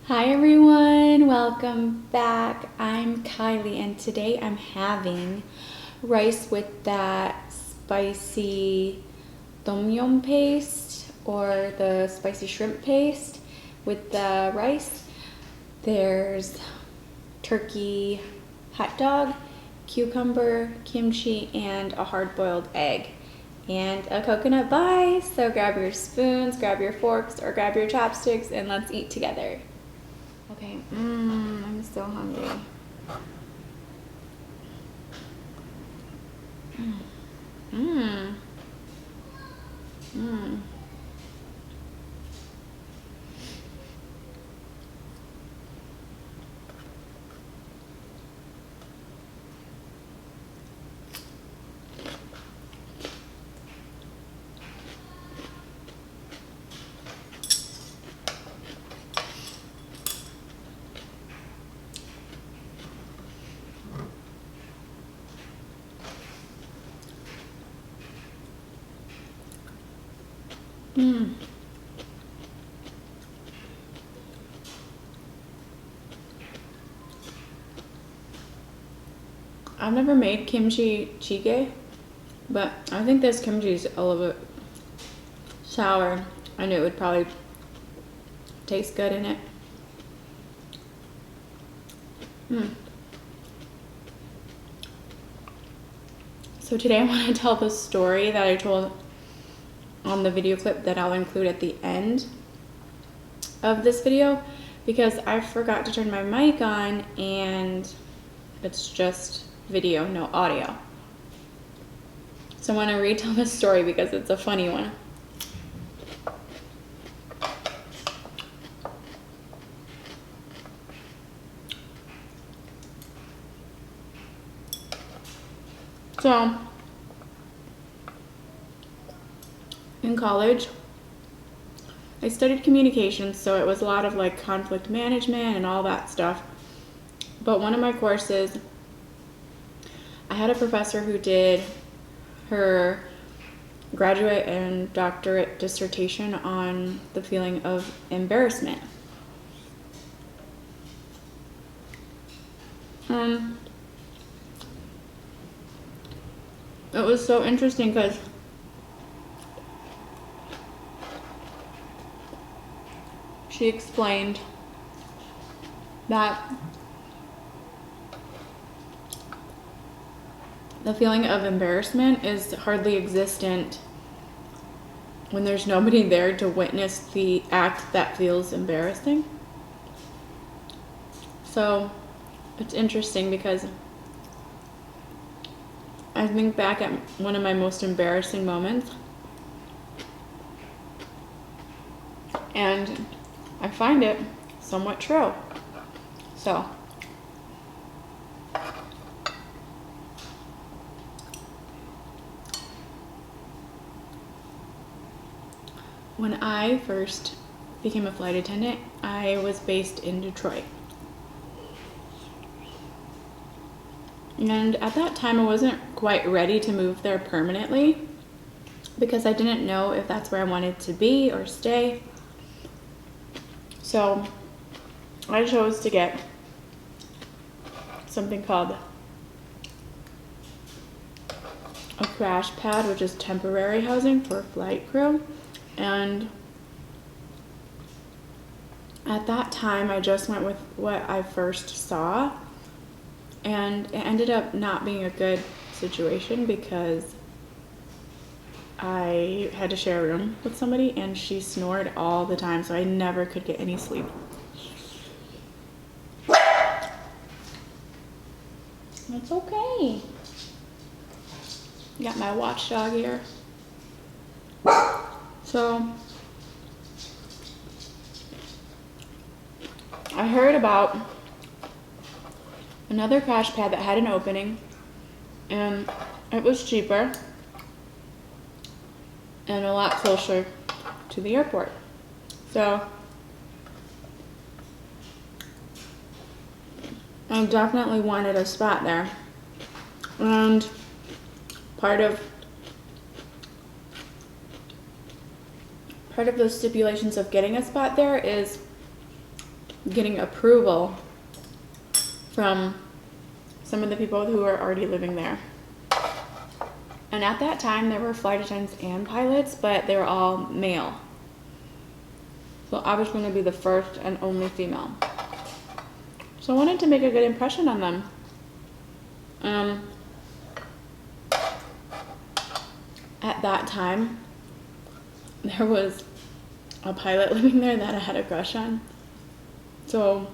Hi everyone, welcome back. I'm Kylie and today I'm having rice with that spicy tom yum paste or the spicy shrimp paste with the rice. There's turkey hot dog, cucumber, kimchi, and a hard-boiled egg. And a coconut pie. So grab your spoons, grab your forks, or grab your chopsticks and let's eat together. Okay, I'm so hungry. Mmm. Mmm. Mmm. I've never made kimchi jjigae, but I think this kimchi is a little bit sour and it would probably taste good in it. So today I want to tell the story that I told on the video clip that I'll include at the end of this video because I forgot to turn my mic on and it's just video, no audio. So I want to retell this story because it's a funny one. So in college, I studied communications, so it was a lot of like conflict management and all that stuff. But one of my courses, I had a professor who did her graduate and doctorate dissertation on the feeling of embarrassment. It was so interesting because she explained that the feeling of embarrassment is hardly existent when there's nobody there to witness the act that feels embarrassing. So it's interesting because I think back at one of my most embarrassing moments and I find it somewhat true. So when I first became a flight attendant, I was based in Detroit. And at that time, I wasn't quite ready to move there permanently because I didn't know if that's where I wanted to be or stay. So I chose to get something called a crash pad, which is temporary housing for flight crew. And at that time, I just went with what I first saw. And it ended up not being a good situation because I had to share a room with somebody and she snored all the time, so I never could get any sleep. It's okay. Got my watchdog here. So I heard about another crash pad that had an opening and it was cheaper and a lot closer to the airport. So I definitely wanted a spot there. And part of the stipulations of getting a spot there is getting approval from some of the people who are already living there. And at that time, there were flight attendants and pilots, but they were all male. So I was going to be the first and only female. So I wanted to make a good impression on them. At that time, there was a pilot living there that I had a crush on. So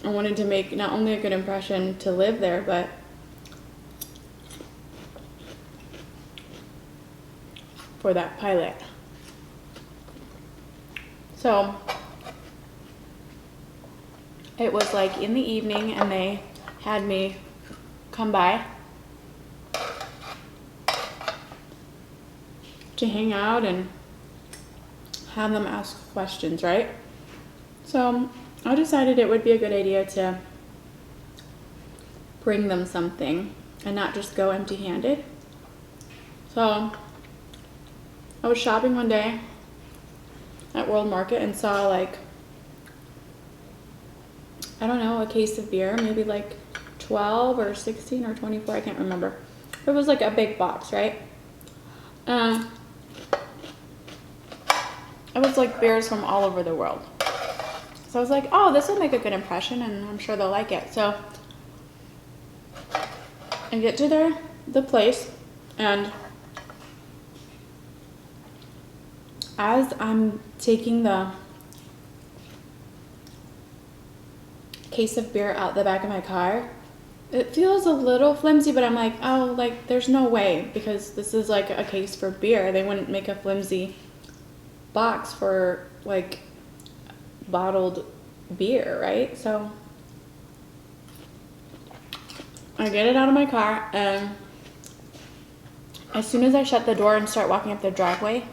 I wanted to make not only a good impression to live there, but for that pilot. So it was like in the evening, and they had me come by to hang out and have them ask questions, right? So I decided it would be a good idea to bring them something and not just go empty-handed. So I was shopping one day at World Market and saw, like, I don't know, a case of beer, maybe like 12 or 16 or 24, I can't remember. It was like a big box, right? It was like beers from all over the world. So I was like, oh, this will make a good impression, and I'm sure they'll like it. So I get to the place, and as I'm taking the case of beer out the back of my car, it feels a little flimsy, but I'm like, oh, like, there's no way, because this is like a case for beer. They wouldn't make a flimsy box for like bottled beer, right? So I get it out of my car, and as soon as I shut the door and start walking up the driveway,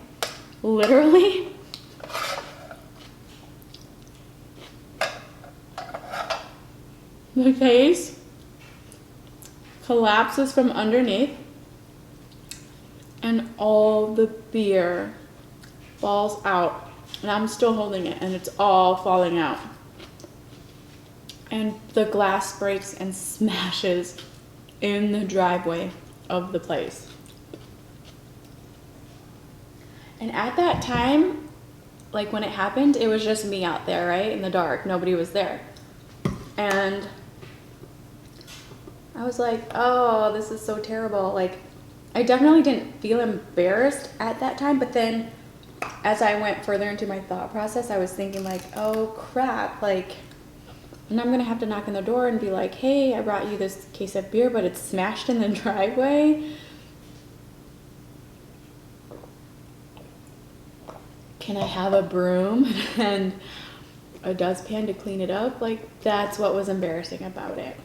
literally the case collapses from underneath, and all the beer falls out, and I'm still holding it, and it's all falling out, and the glass breaks and smashes in the driveway of the place. And at that time, like when it happened, it was just me out there, right, in the dark. Nobody was there, and I was like, oh, this is so terrible. Like, I definitely didn't feel embarrassed at that time, but then as I went further into my thought process, I was thinking like, oh crap, like, and I'm gonna have to knock on the door and be like, hey, I brought you this case of beer, but it's smashed in the driveway. Can I have a broom and a dustpan to clean it up? Like, that's what was embarrassing about it.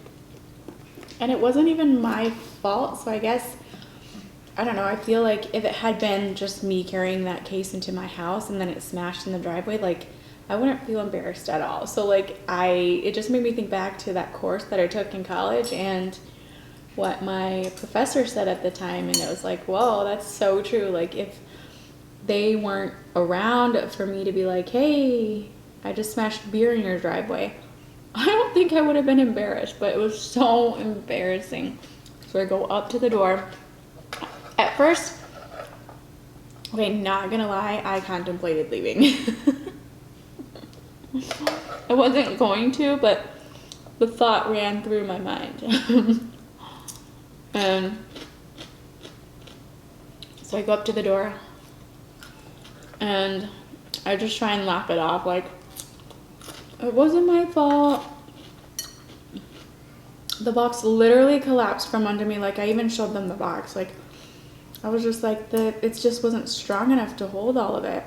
And it wasn't even my fault, so I guess, I don't know, I feel like if it had been just me carrying that case into my house and then it smashed in the driveway, like, I wouldn't feel embarrassed at all. So like, it just made me think back to that course that I took in college and what my professor said at the time, and it was like, whoa, that's so true. Like, if they weren't around for me to be like, hey, I just smashed beer in your driveway, I don't think I would have been embarrassed, but it was so embarrassing. So I go up to the door. At first, okay, not gonna lie, I contemplated leaving. I wasn't going to, but the thought ran through my mind. And so I go up to the door, and I just try and laugh it off, like, it wasn't my fault. The box literally collapsed from under me. Like, I even showed them the box. Like, I was just like, it just wasn't strong enough to hold all of it.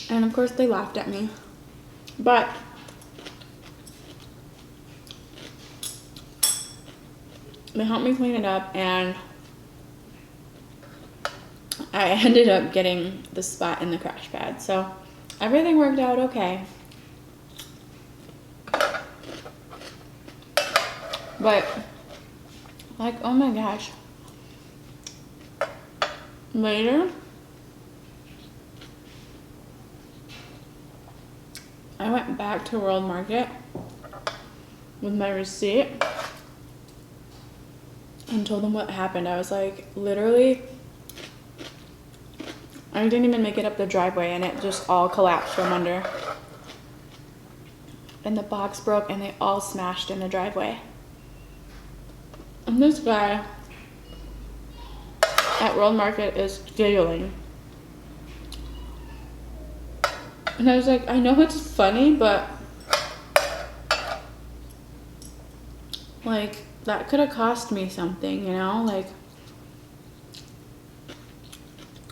And of course they laughed at me. But they helped me clean it up, and I ended up getting the spot in the crash pad. So everything worked out okay. But, like, oh my gosh. Later, I went back to World Market with my receipt and told them what happened. I was like, literally, I didn't even make it up the driveway and it just all collapsed from under. And the box broke and they all smashed in the driveway. And this guy at World Market is giggling. And I was like, I know it's funny, but like that could have cost me something, you know? Like,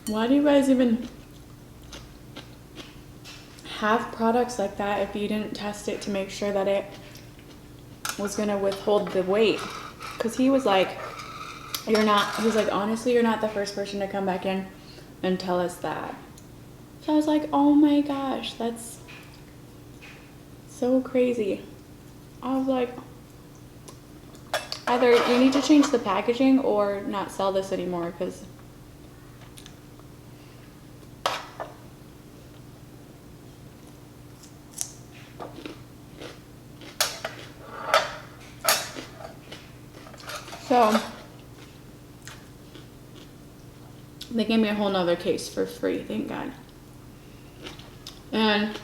why do you guys even have products like that if you didn't test it to make sure that it was gonna withhold the weight? Because he was like, he's like, honestly, you're not the first person to come back in and tell us that. So I was like, oh my gosh, that's so crazy. I was like, either you need to change the packaging or not sell this anymore, because so they gave me a whole nother case for free, thank God. And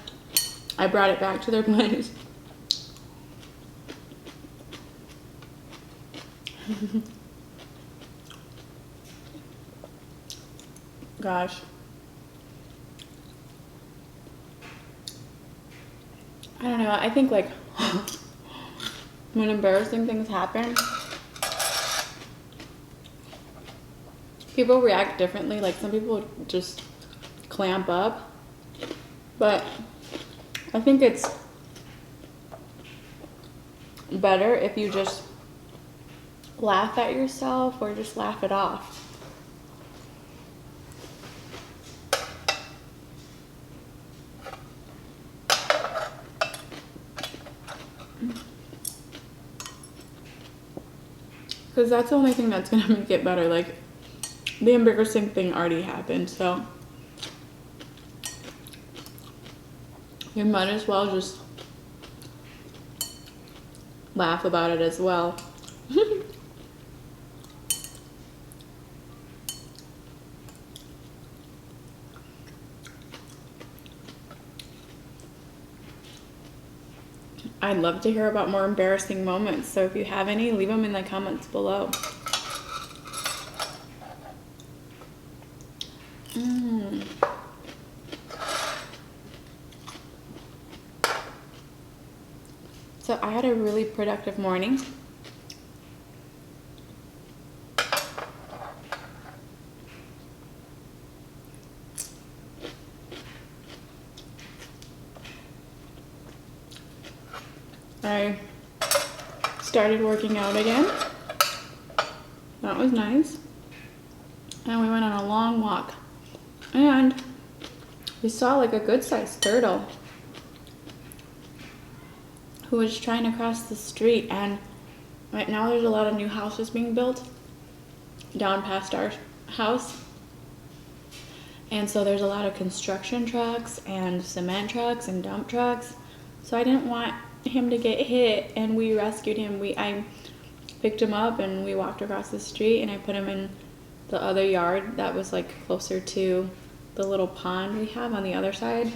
I brought it back to their place. Gosh. I don't know, I think like when embarrassing things happen, people react differently. Like some people just clamp up, but I think it's better if you just laugh at yourself or just laugh it off. Because that's the only thing that's gonna make it better. Like, the embarrassing thing already happened, so you might as well just laugh about it as well. I'd love to hear about more embarrassing moments, so if you have any, leave them in the comments below. So I had a really productive morning. I started working out again. That was nice. And we went on a long walk. And we saw like a good sized turtle who was trying to cross the street. And right now there's a lot of new houses being built down past our house. And so there's a lot of construction trucks and cement trucks and dump trucks. So I didn't want him to get hit, and we rescued him. I picked him up and we walked across the street, and I put him in the other yard that was like closer to the little pond we have on the other side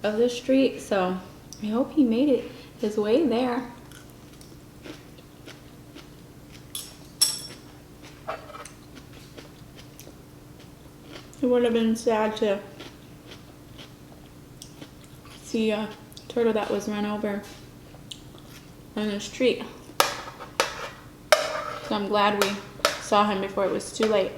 of the street. So I hope he made it his way there. It would have been sad to see a turtle that was run over on the street. So I'm glad we saw him before it was too late.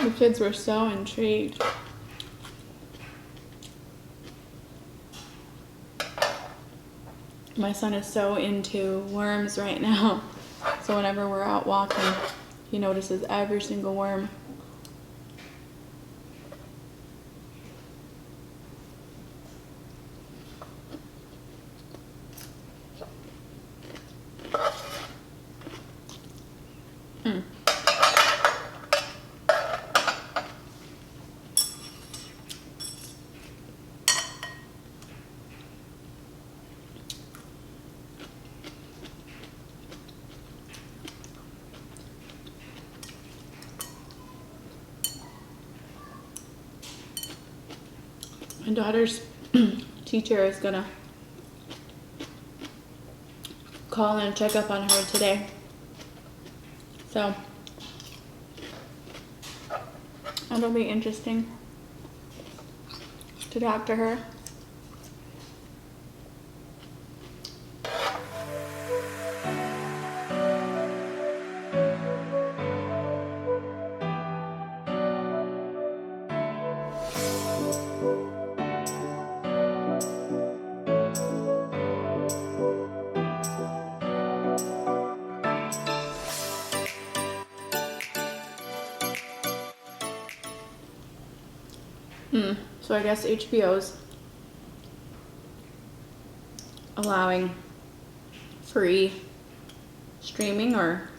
The kids were so intrigued. My son is so into worms right now. So whenever we're out walking, he notices every single worm. My daughter's teacher is gonna call and check up on her today. So it'll be interesting to talk to her. So I guess HBO's allowing free streaming or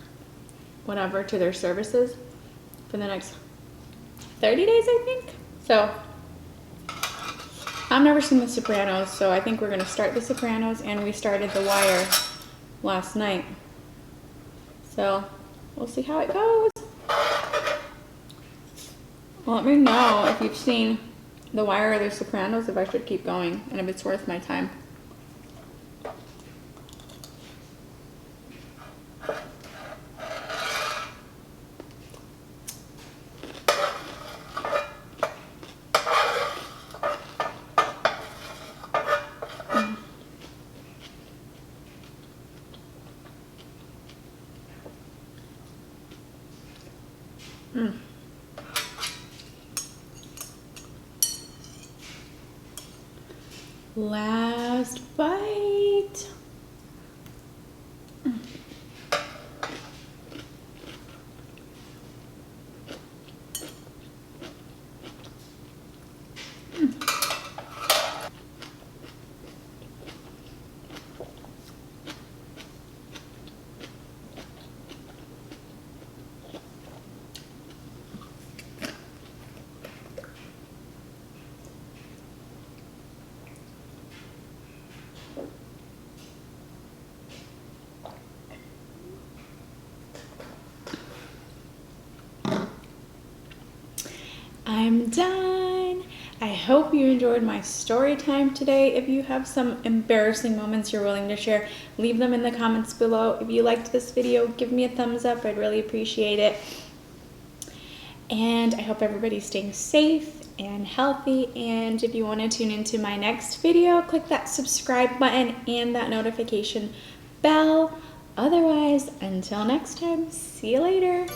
whatever to their services for the next 30 days, I think. So I've never seen The Sopranos, so I think we're going to start The Sopranos, and we started The Wire last night. So we'll see how it goes. Let me know if you've seen The Wire or The Sopranos, if I should keep going, and if it's worth my time. Last bite. I'm done. I hope you enjoyed my story time today. If you have some embarrassing moments you're willing to share, leave them in the comments below. If you liked this video, give me a thumbs up. I'd really appreciate it. And I hope everybody's staying safe and healthy. And if you want to tune into my next video, click that subscribe button and that notification bell. Otherwise, until next time, see you later.